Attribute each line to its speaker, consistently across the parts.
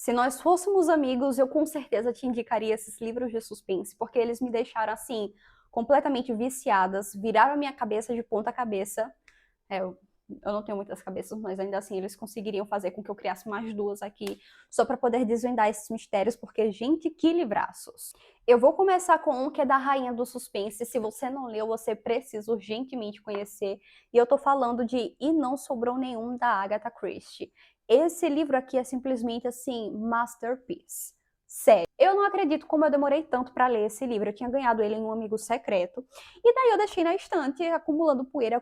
Speaker 1: Se nós fôssemos amigos, eu com certeza te indicaria esses livros de suspense, porque eles me deixaram assim, completamente viciadas, viraram a minha cabeça de ponta cabeça. Eu não tenho muitas cabeças, mas ainda assim eles conseguiriam fazer com que eu criasse mais duas aqui, só para poder desvendar esses mistérios, porque, gente, que livraços! Eu vou começar com um que é da Rainha do Suspense. Se você não leu, você precisa urgentemente conhecer. E eu tô falando de E Não Sobrou Nenhum, da Agatha Christie. Esse livro aqui é simplesmente assim, masterpiece. Sério. Eu não acredito como eu demorei tanto para ler esse livro. Eu tinha ganhado ele em um amigo secreto. E daí eu deixei na estante, acumulando poeira,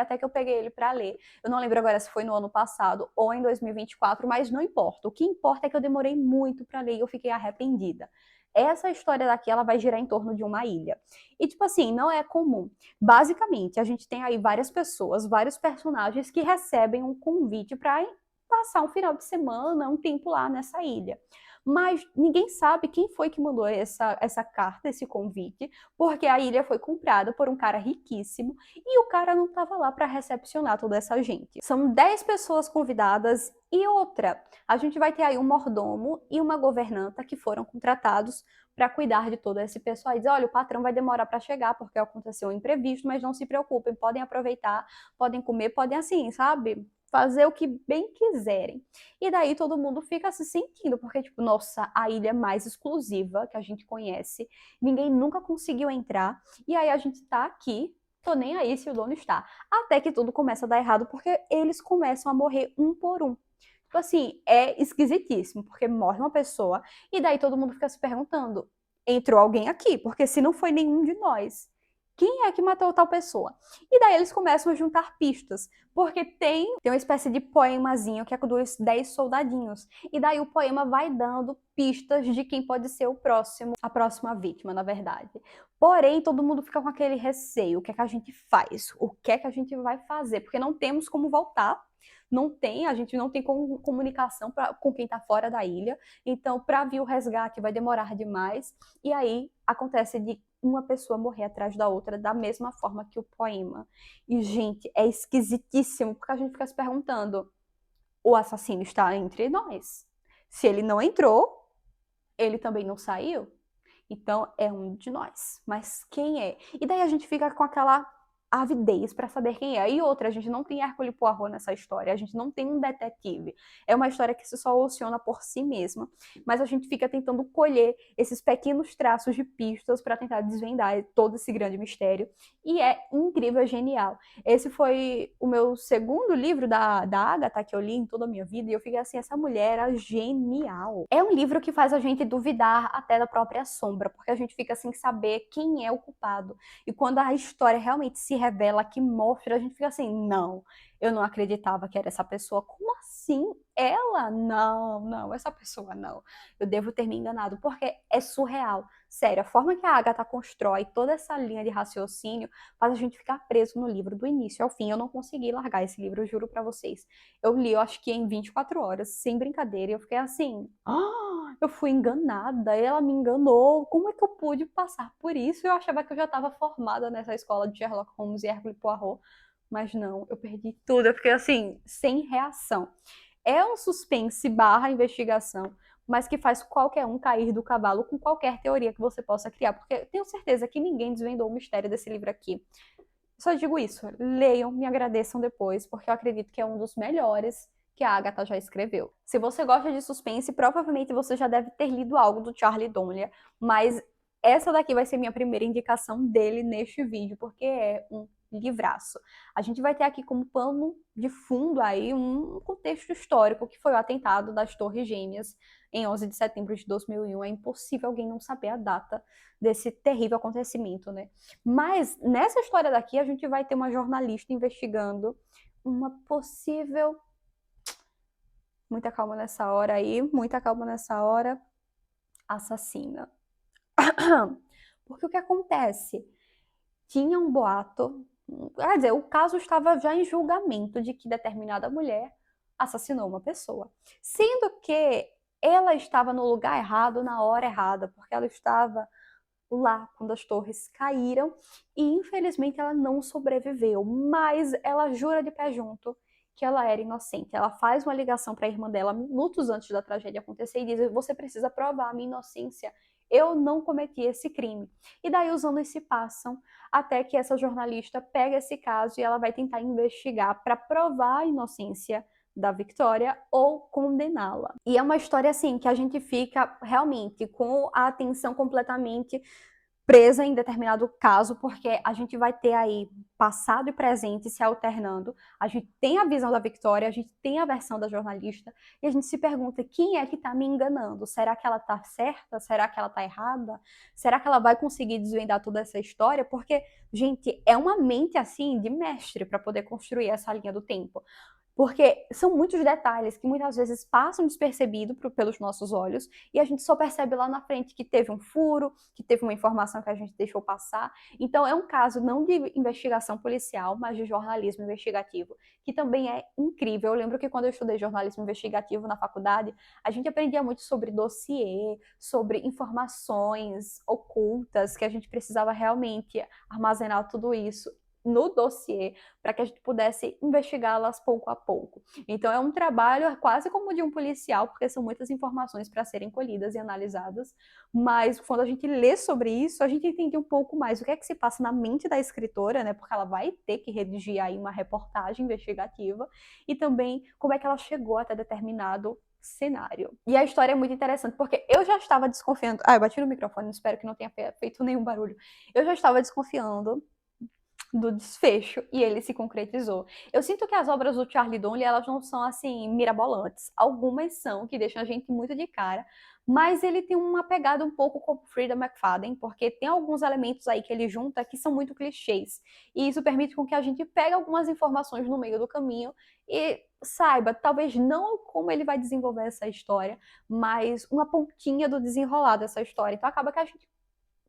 Speaker 1: até que eu peguei ele para ler. Eu não lembro agora se foi no ano passado ou em 2024, mas não importa. O que importa é que eu demorei muito para ler e eu fiquei arrependida. Essa história daqui, ela vai girar em torno de uma ilha. E, tipo assim, não é comum. Basicamente, a gente tem aí várias pessoas, vários personagens que recebem um convite para passar um final de semana, um tempo lá nessa ilha. Mas ninguém sabe quem foi que mandou essa carta, esse convite, porque a ilha foi comprada por um cara riquíssimo e o cara não estava lá para recepcionar toda essa gente. São 10 pessoas convidadas e outra. A gente vai ter aí um mordomo e uma governanta que foram contratados para cuidar de todo esse pessoal e dizer, olha, o patrão vai demorar para chegar porque aconteceu um imprevisto, mas não se preocupem, podem aproveitar, podem comer, podem assim, sabe? Fazer o que bem quiserem. E daí todo mundo fica se sentindo, porque, tipo, nossa, a ilha mais exclusiva que a gente conhece, ninguém nunca conseguiu entrar, e aí a gente tá aqui, tô nem aí se o dono está. Até que tudo começa a dar errado, porque eles começam a morrer um por um. Tipo assim, é esquisitíssimo, porque morre uma pessoa, e daí todo mundo fica se perguntando, entrou alguém aqui? Porque se não foi nenhum de nós, quem é que matou tal pessoa? E daí eles começam a juntar pistas, porque tem uma espécie de poemazinho que é dos 10 soldadinhos. E daí o poema vai dando pistas de quem pode ser o próximo, a próxima vítima, na verdade. Porém, todo mundo fica com aquele receio, o que é que a gente faz? O que é que a gente vai fazer? Porque não temos como voltar. A gente não tem comunicação com quem está fora da ilha. Então, para vir o resgate vai demorar demais. E aí acontece de uma pessoa morrer atrás da outra da mesma forma que o poema. E, gente, é esquisitíssimo, porque a gente fica se perguntando: o assassino está entre nós? Se ele não entrou, ele também não saiu? Então é um de nós. Mas quem é? E daí a gente fica com aquela avidez para saber quem é. E outra, a gente não tem Hercule Poirot nessa história, a gente não tem um detetive. É uma história que se soluciona por si mesma, mas a gente fica tentando colher esses pequenos traços de pistas para tentar desvendar todo esse grande mistério. E é incrível, é genial. Esse foi o meu segundo livro da Agatha que eu li em toda a minha vida, e eu fiquei assim, essa mulher era genial. É um livro que faz a gente duvidar até da própria sombra, porque a gente fica sem saber quem é o culpado. E quando a história realmente se revela, que mostra, a gente fica assim, não, eu não acreditava que era essa pessoa. Como assim? Ela? Não, não, essa pessoa não. Eu devo ter me enganado, porque é surreal. Sério, a forma que a Agatha constrói toda essa linha de raciocínio faz a gente ficar preso no livro do início ao fim. Eu não consegui largar esse livro, eu juro pra vocês. Eu li, eu acho que em 24 horas, sem brincadeira, e eu fiquei assim, eu fui enganada, ela me enganou, como é que eu pude passar por isso? Eu achava que eu já estava formada nessa escola de Sherlock Holmes e Hercule Poirot, mas não, eu perdi tudo, eu fiquei assim, sem reação. É um suspense barra investigação, mas que faz qualquer um cair do cavalo com qualquer teoria que você possa criar, porque eu tenho certeza que ninguém desvendou o mistério desse livro aqui. Só digo isso, leiam, me agradeçam depois, porque eu acredito que é um dos melhores que a Agatha já escreveu. Se você gosta de suspense, provavelmente você já deve ter lido algo do Charlie Donlea, mas essa daqui vai ser minha primeira indicação dele neste vídeo, porque é um livraço. A gente vai ter aqui como pano de fundo aí um contexto histórico, que foi o atentado das Torres Gêmeas em 11 de setembro de 2001. É impossível alguém não saber a data desse terrível acontecimento, né? Mas nessa história daqui a gente vai ter uma jornalista investigando uma possível... Muita calma nessa hora aí, muita calma nessa hora. Assassina. Porque o que acontece? Tinha um boato, quer dizer, o caso estava já em julgamento de que determinada mulher assassinou uma pessoa. Sendo que ela estava no lugar errado na hora errada, porque ela estava lá quando as torres caíram e infelizmente ela não sobreviveu, mas ela jura de pé junto que ela era inocente. Ela faz uma ligação para a irmã dela minutos antes da tragédia acontecer e diz: você precisa provar a minha inocência. Eu não cometi esse crime. E daí os anos se passam até que essa jornalista pega esse caso e ela vai tentar investigar para provar a inocência da Victoria ou condená-la. E é uma história assim que a gente fica realmente com a atenção completamente presa em determinado caso, porque a gente vai ter aí passado e presente se alternando. A gente tem a visão da Victoria, a gente tem a versão da jornalista, e a gente se pergunta: quem é que está me enganando? Será que ela está certa? Será que ela está errada? Será que ela vai conseguir desvendar toda essa história? Porque, gente, é uma mente assim de mestre para poder construir essa linha do tempo. Porque são muitos detalhes que muitas vezes passam despercebido pelos nossos olhos e a gente só percebe lá na frente que teve um furo, que teve uma informação que a gente deixou passar. Então é um caso não de investigação policial, mas de jornalismo investigativo, que também é incrível. Eu lembro que quando eu estudei jornalismo investigativo na faculdade, a gente aprendia muito sobre dossiê, sobre informações ocultas, que a gente precisava realmente armazenar tudo isso no dossiê para que a gente pudesse investigá-las pouco a pouco. Então é um trabalho quase como de um policial, porque são muitas informações para serem colhidas e analisadas, mas quando a gente lê sobre isso, a gente entende um pouco mais o que é que se passa na mente da escritora, né, porque ela vai ter que redigir aí uma reportagem investigativa, e também como é que ela chegou até determinado cenário. E a história é muito interessante, porque eu já estava desconfiando... eu bati no microfone, espero que não tenha feito nenhum barulho. Eu já estava desconfiando do desfecho, e ele se concretizou. Eu sinto que as obras do Charlie Donnelly, elas não são, assim, mirabolantes. Algumas são, que deixam a gente muito de cara, mas ele tem uma pegada um pouco como Frida McFadden, porque tem alguns elementos aí que ele junta que são muito clichês, e isso permite com que a gente pegue algumas informações no meio do caminho e saiba, talvez não como ele vai desenvolver essa história, mas uma pontinha do desenrolar dessa história. Então acaba que a gente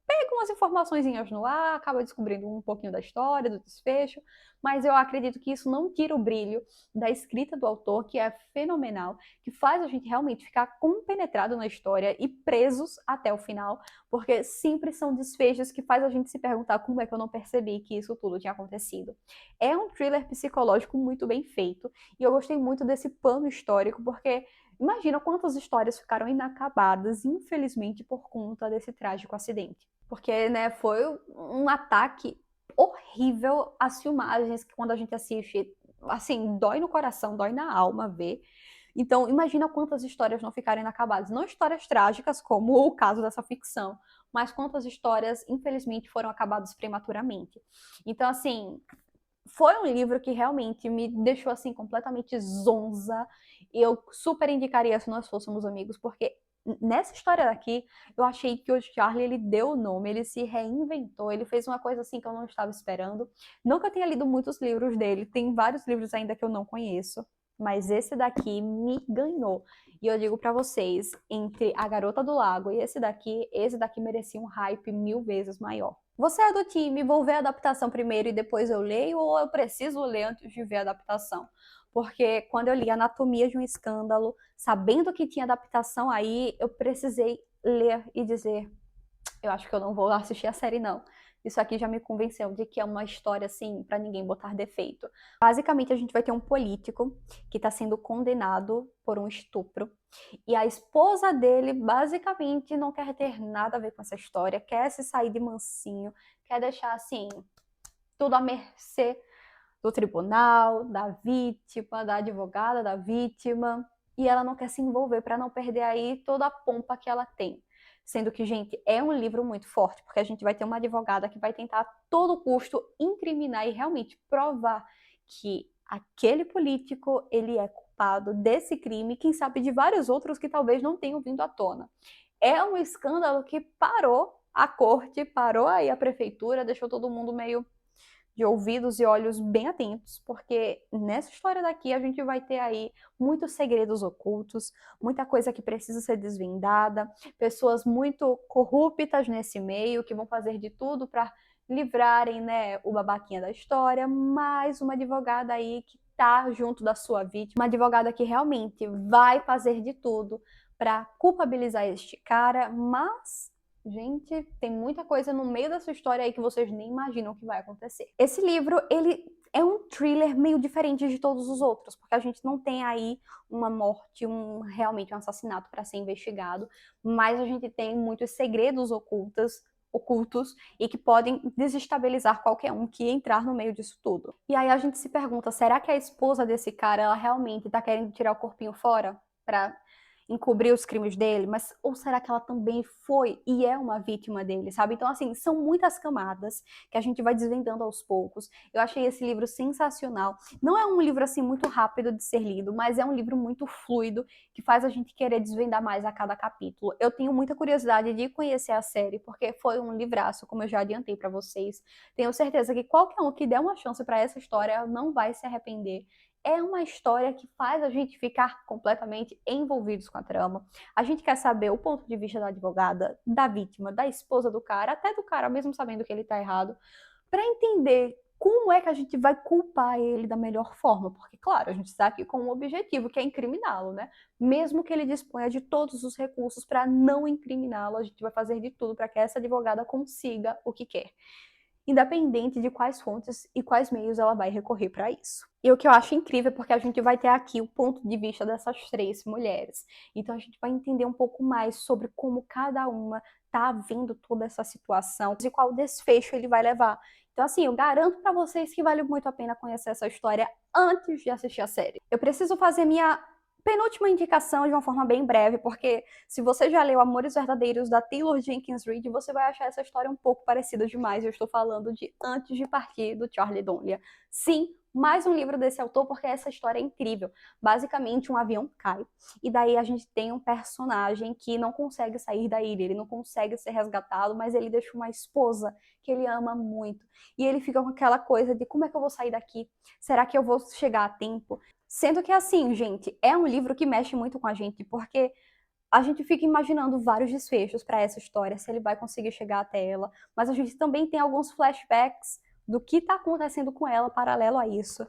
Speaker 1: pega umas informaçõezinhas no ar, acaba descobrindo um pouquinho da história, do desfecho, mas eu acredito que isso não tira o brilho da escrita do autor, que é fenomenal, que faz a gente realmente ficar compenetrado na história e presos até o final, porque sempre são desfechos que faz a gente se perguntar como é que eu não percebi que isso tudo tinha acontecido. É um thriller psicológico muito bem feito, e eu gostei muito desse pano histórico, porque imagina quantas histórias ficaram inacabadas, infelizmente, por conta desse trágico acidente. Porque, né, foi um ataque horrível às filmagens, que quando a gente assiste, assim, dói no coração, dói na alma ver. Então, imagina quantas histórias não ficaram inacabadas. Não histórias trágicas, como o caso dessa ficção, mas quantas histórias, infelizmente, foram acabadas prematuramente. Então, assim, foi um livro que realmente me deixou, assim, completamente zonza. Eu super indicaria se nós fôssemos amigos, porque nessa história daqui, eu achei que o Charlie, ele deu o nome, ele se reinventou, ele fez uma coisa assim que eu não estava esperando. Não que eu tenha lido muitos livros dele, tem vários livros ainda que eu não conheço, mas esse daqui me ganhou. E eu digo pra vocês, entre A Garota do Lago e esse daqui merecia um hype 1000 vezes maior. Você é do time, vou ver a adaptação primeiro e depois eu leio, ou eu preciso ler antes de ver a adaptação? Porque quando eu li Anatomia de um Escândalo, sabendo que tinha adaptação aí, eu precisei ler e dizer: eu acho que eu não vou assistir a série, não. Isso aqui já me convenceu de que é uma história, assim, pra ninguém botar defeito. Basicamente, a gente vai ter um político que tá sendo condenado por um estupro. E a esposa dele, basicamente, não quer ter nada a ver com essa história, quer se sair de mansinho, quer deixar, assim, tudo à mercê do tribunal, da vítima, da advogada da vítima, e ela não quer se envolver para não perder aí toda a pompa que ela tem. Sendo que, gente, é um livro muito forte, porque a gente vai ter uma advogada que vai tentar a todo custo incriminar e realmente provar que aquele político, ele é culpado desse crime, quem sabe de vários outros que talvez não tenham vindo à tona. É um escândalo que parou a corte, parou aí a prefeitura, deixou todo mundo meio de ouvidos e olhos bem atentos, porque nessa história daqui a gente vai ter aí muitos segredos ocultos, muita coisa que precisa ser desvendada, pessoas muito corruptas nesse meio que vão fazer de tudo para livrarem, né, o babaquinha da história, mas uma advogada aí que tá junto da sua vítima, uma advogada que realmente vai fazer de tudo para culpabilizar este cara, mas Gente, tem muita coisa no meio dessa história aí que vocês nem imaginam que vai acontecer. Esse livro, ele é um thriller meio diferente de todos os outros, porque a gente não tem aí uma morte, realmente um assassinato para ser investigado, mas a gente tem muitos segredos ocultos e que podem desestabilizar qualquer um que entrar no meio disso tudo. E aí a gente se pergunta, será que a esposa desse cara, ela realmente tá querendo tirar o corpinho fora pra encobrir os crimes dele, mas ou será que ela também foi e é uma vítima dele, sabe? Então, assim, são muitas camadas que a gente vai desvendando aos poucos. Eu achei esse livro sensacional. Não é um livro, assim, muito rápido de ser lido, mas é um livro muito fluido, que faz a gente querer desvendar mais a cada capítulo. Eu tenho muita curiosidade de conhecer a série, porque foi um livraço, como eu já adiantei pra vocês. Tenho certeza que qualquer um que der uma chance pra essa história não vai se arrepender. É uma história que faz a gente ficar completamente envolvidos com a trama. A gente quer saber o ponto de vista da advogada, da vítima, da esposa do cara, até do cara mesmo sabendo que ele tá errado, para entender como é que a gente vai culpar ele da melhor forma. Porque, claro, a gente está aqui com um objetivo, que é incriminá-lo, né? Mesmo que ele disponha de todos os recursos para não incriminá-lo, a gente vai fazer de tudo para que essa advogada consiga o que quer, independente de quais fontes e quais meios ela vai recorrer para isso. E o que eu acho incrível é porque a gente vai ter aqui o ponto de vista dessas três mulheres. Então a gente vai entender um pouco mais sobre como cada uma tá vendo toda essa situação e qual desfecho ele vai levar. Então, assim, eu garanto para vocês que vale muito a pena conhecer essa história antes de assistir a série. Eu preciso fazer minha penúltima indicação de uma forma bem breve, porque se você já leu Amores Verdadeiros da Taylor Jenkins Reid, você vai achar essa história um pouco parecida demais. Eu estou falando de Antes de Partir, do Charlie Donlia. Sim, mais um livro desse autor, porque essa história é incrível. Basicamente, um avião cai, e daí a gente tem um personagem que não consegue sair da ilha, ele não consegue ser resgatado, mas ele deixa uma esposa que ele ama muito. E ele fica com aquela coisa de como é que eu vou sair daqui? Será que eu vou chegar a tempo? Sendo que, assim, gente, é um livro que mexe muito com a gente, porque a gente fica imaginando vários desfechos para essa história, se ele vai conseguir chegar até ela, mas a gente também tem alguns flashbacks do que está acontecendo com ela paralelo a isso.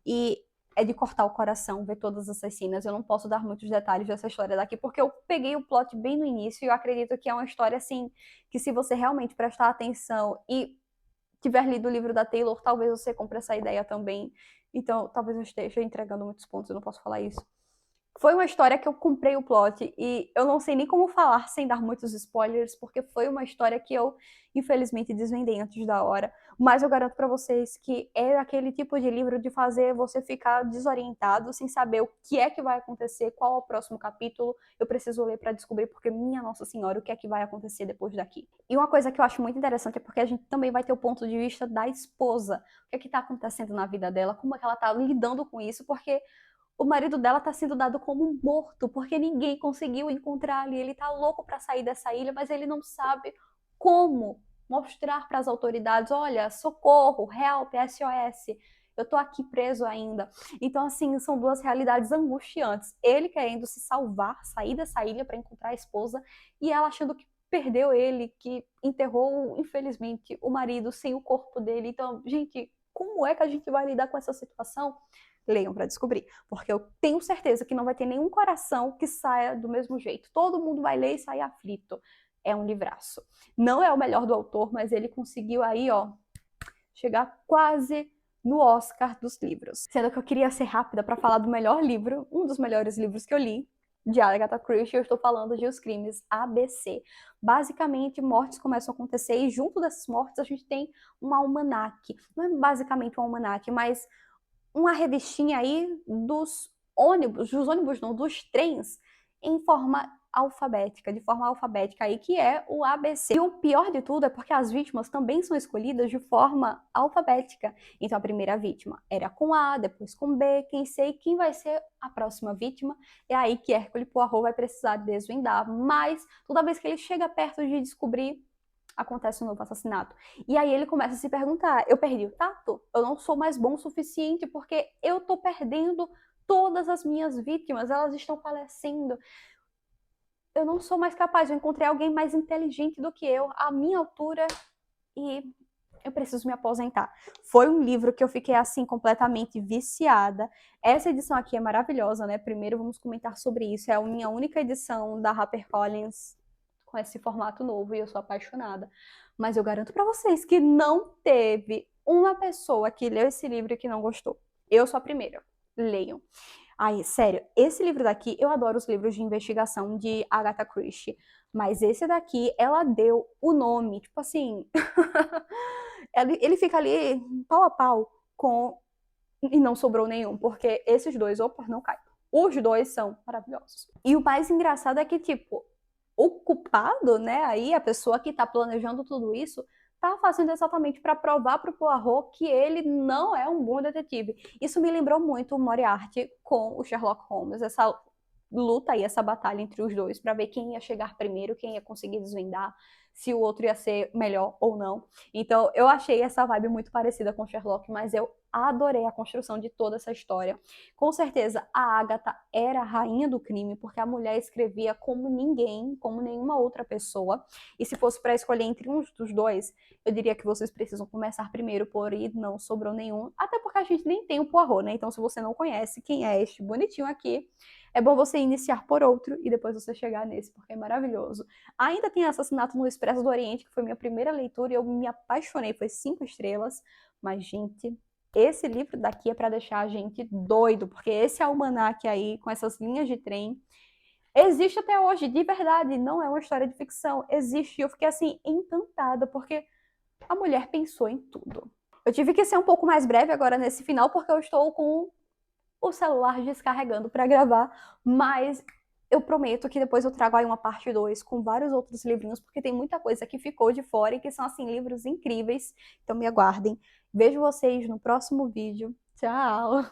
Speaker 1: E é de cortar o coração ver todas essas cenas. Eu não posso dar muitos detalhes dessa história daqui, porque eu peguei o plot bem no início e eu acredito que é uma história, assim, que se você realmente prestar atenção e tiver lido o livro da Taylor, talvez você compre essa ideia também. Então, talvez eu esteja entregando muitos pontos, eu não posso falar isso. Foi uma história que eu comprei o plot e eu não sei nem como falar sem dar muitos spoilers, porque foi uma história que eu, infelizmente, desvendei antes da hora. Mas eu garanto pra vocês que é aquele tipo de livro de fazer você ficar desorientado, sem saber o que é que vai acontecer, qual é o próximo capítulo. Eu preciso ler pra descobrir, porque, minha Nossa Senhora, o que é que vai acontecer depois daqui. E uma coisa que eu acho muito interessante é porque a gente também vai ter o ponto de vista da esposa. O que tá acontecendo na vida dela, como é que ela tá lidando com isso, porque o marido dela está sendo dado como morto, porque ninguém conseguiu encontrar ali. Ele está louco para sair dessa ilha, mas ele não sabe como mostrar para as autoridades: olha, socorro, help, SOS, eu tô aqui preso ainda. Então, assim, são duas realidades angustiantes. Ele querendo se salvar, sair dessa ilha para encontrar a esposa, e ela achando que perdeu ele, que enterrou, infelizmente, o marido sem o corpo dele. Então, gente, como é que a gente vai lidar com essa situação? Leiam para descobrir, porque eu tenho certeza que não vai ter nenhum coração que saia do mesmo jeito. Todo mundo vai ler e sair aflito. É um livraço. Não é o melhor do autor, mas ele conseguiu aí, ó, chegar quase no Oscar dos livros. Sendo que eu queria ser rápida para falar do melhor livro, um dos melhores livros que eu li, de Agatha Christie. Eu estou falando de Os Crimes ABC. Basicamente, mortes começam a acontecer e junto dessas mortes a gente tem um almanaque. Não é basicamente um almanaque, mas uma revistinha aí dos ônibus não, dos trens, em forma alfabética, de forma alfabética aí, que é o ABC. E o pior de tudo é porque as vítimas também são escolhidas de forma alfabética. Então a primeira vítima era com A, depois com B, quem sei quem vai ser a próxima vítima, é aí que Hercule Poirot vai precisar desvendar, mas toda vez que ele chega perto de descobrir, acontece um novo assassinato. E aí ele começa a se perguntar: eu perdi o tato? Eu não sou mais bom o suficiente porque eu tô perdendo todas as minhas vítimas, elas estão falecendo. Eu não sou mais capaz, eu encontrei alguém mais inteligente do que eu, à minha altura, e eu preciso me aposentar. Foi um livro que eu fiquei assim completamente viciada. Essa edição aqui é maravilhosa, né? Primeiro vamos comentar sobre isso. É a minha única edição da HarperCollins com esse formato novo e eu sou apaixonada. Mas eu garanto pra vocês que não teve uma pessoa que leu esse livro e que não gostou. Eu sou a primeira. Leiam. Ai, sério, esse livro daqui, eu adoro os livros de investigação de Agatha Christie, mas esse daqui, ela deu o nome, tipo assim, ele fica ali pau a pau com e não sobrou nenhum, porque esses dois, opa, não cai. Os dois são maravilhosos. E o mais engraçado é que, tipo, o culpado, né, aí, a pessoa que tá planejando tudo isso, tá fazendo exatamente para provar pro Poirot que ele não é um bom detetive. Isso me lembrou muito o Moriarty com o Sherlock Holmes, essa luta aí, essa batalha entre os dois, para ver quem ia chegar primeiro, quem ia conseguir desvendar, se o outro ia ser melhor ou não. Então, eu achei essa vibe muito parecida com Sherlock, mas eu adorei a construção de toda essa história. Com certeza, a Agatha era a rainha do crime, porque a mulher escrevia como ninguém, como nenhuma outra pessoa. E se fosse para escolher entre um dos dois, eu diria que vocês precisam começar primeiro por aí, não sobrou nenhum. Até porque a gente nem tem o Poirot, né? Então, se você não conhece quem é este bonitinho aqui, é bom você iniciar por outro e depois você chegar nesse, porque é maravilhoso. Ainda tem Assassinato no Expresso do Oriente, que foi minha primeira leitura e eu me apaixonei, foi 5 estrelas. Mas, gente, esse livro daqui é para deixar a gente doido, porque esse almanaque aí, com essas linhas de trem, existe até hoje, de verdade, não é uma história de ficção, existe. E eu fiquei assim, encantada, porque a mulher pensou em tudo. Eu tive que ser um pouco mais breve agora nesse final, porque eu estou com o celular descarregando para gravar, mas eu prometo que depois eu trago aí uma parte 2 com vários outros livrinhos, porque tem muita coisa que ficou de fora e que são, assim, livros incríveis. Então me aguardem. Vejo vocês no próximo vídeo. Tchau!